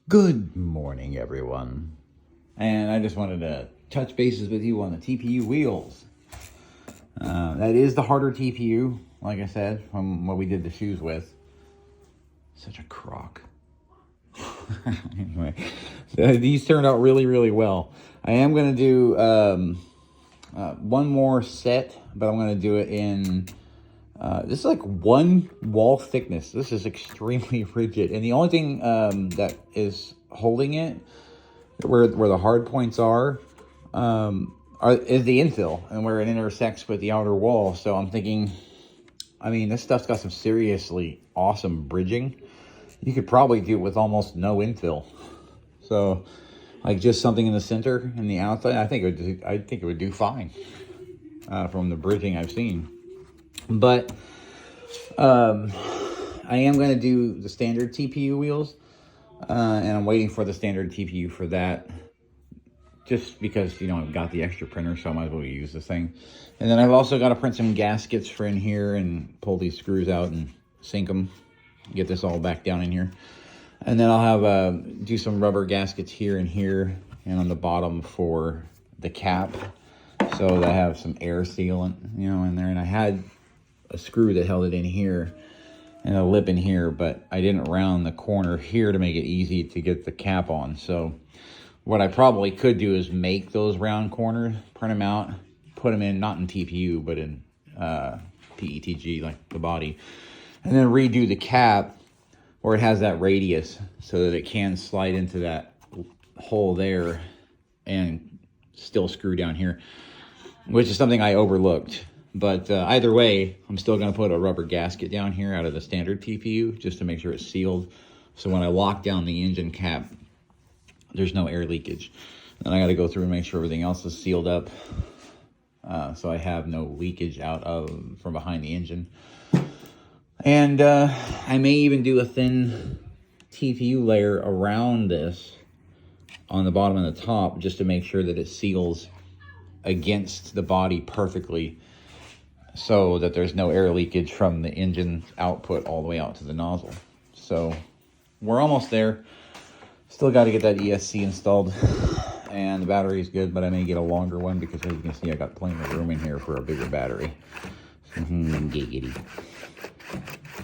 Good morning, everyone. And I just wanted to touch bases with you on the TPU wheels. That is the harder TPU, like I said, from what we did the shoes with. Such a crock. Anyway, so these turned out really, really well. I am going to do one more set, but I'm going to do it in... this is like one wall thickness. This is extremely rigid. And the only thing that is holding it, where the hard points is the infill and where it intersects with the outer wall. So I'm thinking, I mean, this stuff's got some seriously awesome bridging. You could probably do it with almost no infill. So like just something in the center and the outside, I think it would do fine from the bridging I've seen. But I am going to do the standard TPU wheels, and I'm waiting for the standard TPU for that, just because, you know, I've got the extra printer, so I might as well use this thing. And then I've also got to print some gaskets for in here and pull these screws out and sink them, get this all back down in here. And then I'll have do some rubber gaskets here and here and on the bottom for the cap, so that I have some air sealant, you know, in there. And I had a screw that held it in here and a lip in here, but I didn't round the corner here to make it easy to get the cap on. So what I probably could do is make those round corners, print them out, put them in, not in TPU, but in PETG, like the body, and then redo the cap where it has that radius so that it can slide into that hole there and still screw down here, which is something I overlooked. But either way, I'm still going to put a rubber gasket down here out of the standard TPU just to make sure it's sealed. So when I lock down the engine cap, there's no air leakage. Then I got to go through and make sure everything else is sealed up, so I have no leakage from behind the engine. And I may even do a thin TPU layer around this on the bottom and the top just to make sure that it seals against the body perfectly, so that there's no air leakage from the engine output all the way out to the nozzle. So we're almost there. Still got to get that ESC installed, and the battery is good, but I may get a longer one because, as you can see, I got plenty of room in here for a bigger battery. Giggity.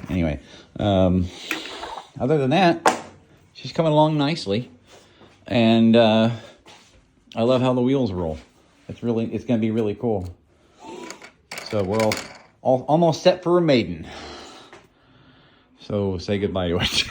Anyway, other than that, she's coming along nicely, and I love how the wheels roll. It's going to be really cool. So we're all almost set for a Maiden. So say goodbye to it.